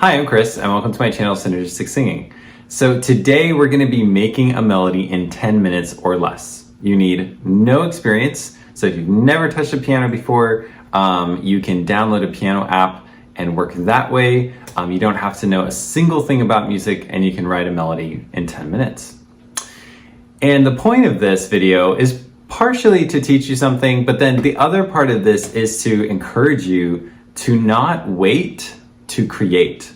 Hi, I'm Chris, and welcome to my channel, Synergistic Singing. So today we're going to be making a melody in 10 minutes or less. You need no experience, so if you've never touched a piano before, you can download a piano app and work that way. You don't have to know a single thing about music, and you can write a melody in 10 minutes. And the point of this video is partially to teach you something, but then the other part of this is to encourage you to not wait to create.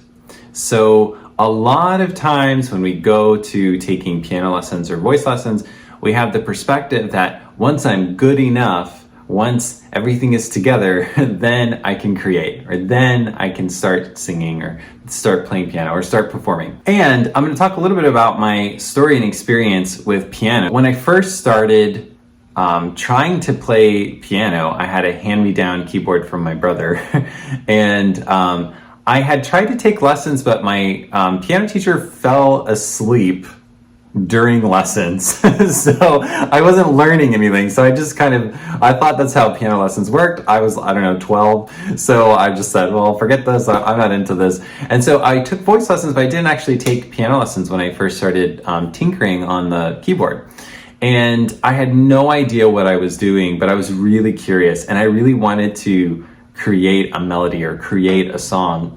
So a lot of times when we go to taking piano lessons or voice lessons, we have the perspective that once I'm good enough, once everything is together, then I can create, or then I can start singing or start playing piano or start performing. And I'm going to talk a little bit about my story and experience with piano. When I first started trying to play piano, I had a hand-me-down keyboard from my brother, and I had tried to take lessons, but my piano teacher fell asleep during lessons. So I wasn't learning anything. So I just I thought that's how piano lessons worked. I was, 12. So I just said, well, forget this. I'm not into this. And so I took voice lessons, but I didn't actually take piano lessons when I first started tinkering on the keyboard. And I had no idea what I was doing, but I was really curious, and I really wanted to create a melody or create a song.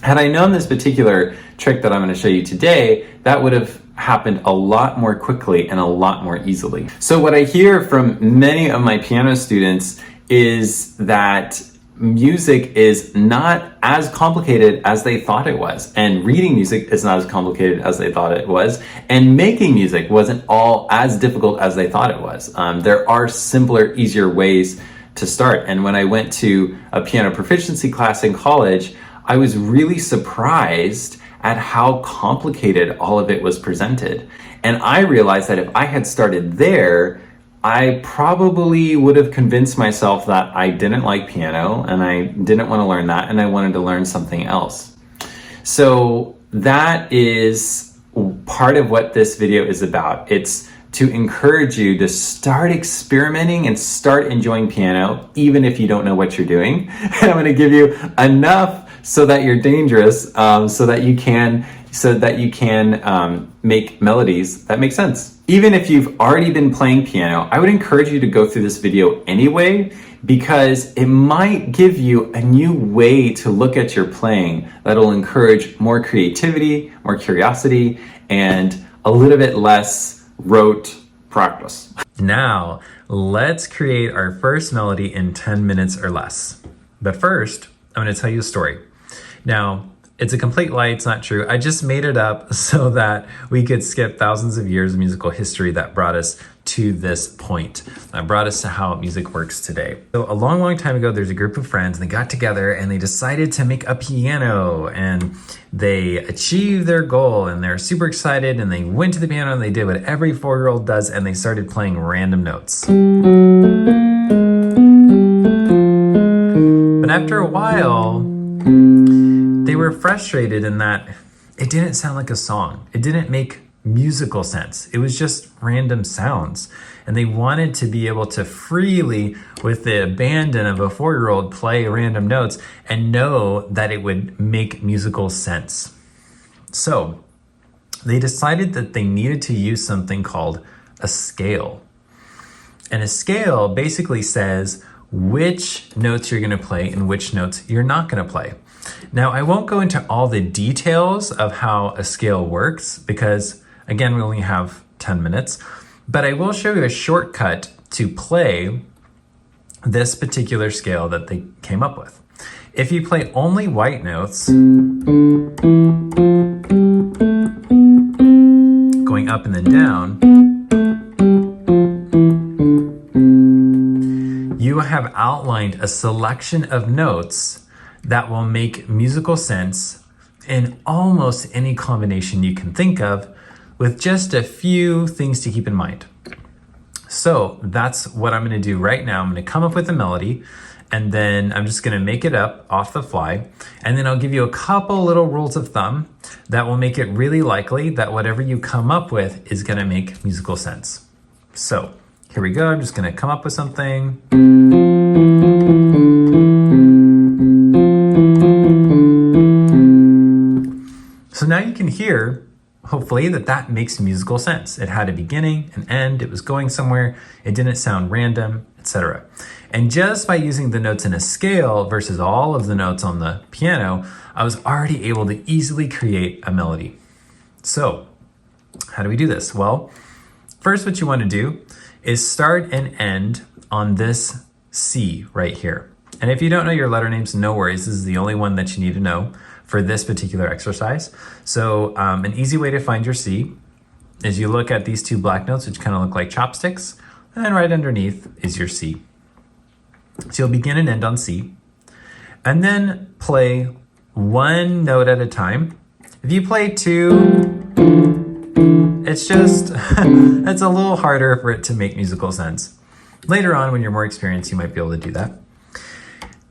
Had I known this particular trick that I'm going to show you today, that would have happened a lot more quickly and a lot more easily. So what I hear from many of my piano students is that music is not as complicated as they thought it was, and reading music is not as complicated as they thought it was, and making music wasn't all as difficult as they thought it was. There are simpler, easier ways to start. And when I went to a piano proficiency class in college, I was really surprised at how complicated all of it was presented. And I realized that if I had started there, I probably would have convinced myself that I didn't like piano and I didn't want to learn that, and I wanted to learn something else. So that is part of what this video is about. It's to encourage you to start experimenting and start enjoying piano, even if you don't know what you're doing. And I'm going to give you enough so that you're dangerous, so that you can make melodies that make sense. Even if you've already been playing piano, I would encourage you to go through this video anyway, because it might give you a new way to look at your playing that'll encourage more creativity, more curiosity, and a little bit less rote practice. Now, let's create our first melody in 10 minutes or less. But first, I'm going to tell you a story. Now, it's a complete lie, it's not true. I just made it up so that we could skip thousands of years of musical history that brought us to this point, that brought us to how music works today. So a long, long time ago, there's a group of friends, and they got together and they decided to make a piano, and they achieved their goal, and they're super excited, and they went to the piano and they did what every 4-year-old does, and they started playing random notes. But after a while, they were frustrated in that it didn't sound like a song. It didn't make musical sense. It was just random sounds. And they wanted to be able to freely, with the abandon of a 4-year-old, play random notes and know that it would make musical sense. So they decided that they needed to use something called a scale. And a scale basically says which notes you're going to play and which notes you're not going to play. Now, I won't go into all the details of how a scale works because, again, we only have 10 minutes, but I will show you a shortcut to play this particular scale that they came up with. If you play only white notes, going up and then down, you have outlined a selection of notes that will make musical sense in almost any combination you can think of, with just a few things to keep in mind. So that's what I'm going to do right now. I'm going to come up with a melody, and then I'm just going to make it up off the fly, and then I'll give you a couple little rules of thumb that will make it really likely that whatever you come up with is going to make musical sense. So here we go. I'm just going to come up with something. So now you can hear, hopefully, that makes musical sense. It had a beginning, an end, it was going somewhere, it didn't sound random, etc. And just by using the notes in a scale versus all of the notes on the piano, I was already able to easily create a melody. So, how do we do this? Well, first what you want to do is start and end on this C right here. And if you don't know your letter names, no worries. This is the only one that you need to know for this particular exercise. So an easy way to find your C is you look at these two black notes, which kind of look like chopsticks, and then right underneath is your C. So you'll begin and end on C, and then play one note at a time. If you play two, it's just, it's a little harder for it to make musical sense. Later on, when you're more experienced, you might be able to do that.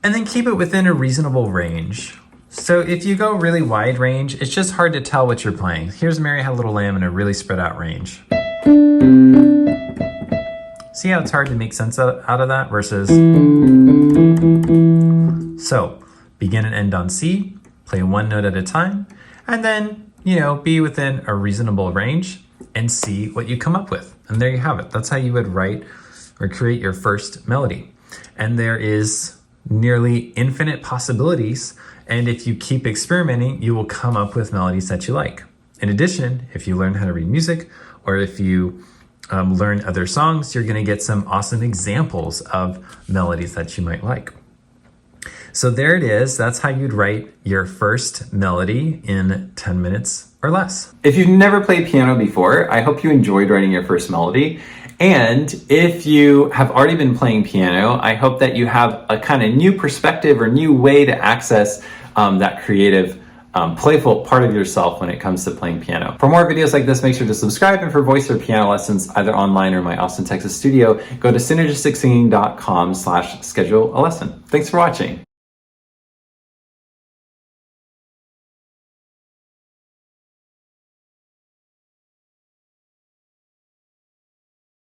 And then keep it within a reasonable range. So if you go really wide range, it's just hard to tell what you're playing. Here's Mary Had a Little Lamb in a really spread out range. See how it's hard to make sense out of that versus... So begin and end on C, play one note at a time, and then, be within a reasonable range and see what you come up with. And there you have it. That's how you would write or create your first melody. And there is nearly infinite possibilities. And if you keep experimenting, you will come up with melodies that you like. In addition, if you learn how to read music, or if you learn other songs, you're gonna get some awesome examples of melodies that you might like. So there it is. That's how you'd write your first melody in 10 minutes or less. If you've never played piano before, I hope you enjoyed writing your first melody. And if you have already been playing piano, I hope that you have a kind of new perspective or new way to access that creative, playful part of yourself when it comes to playing piano. For more videos like this, make sure to subscribe. And for voice or piano lessons, either online or my Austin, Texas studio, go to synergistic singing.com/schedule a lesson. Thanks for watching.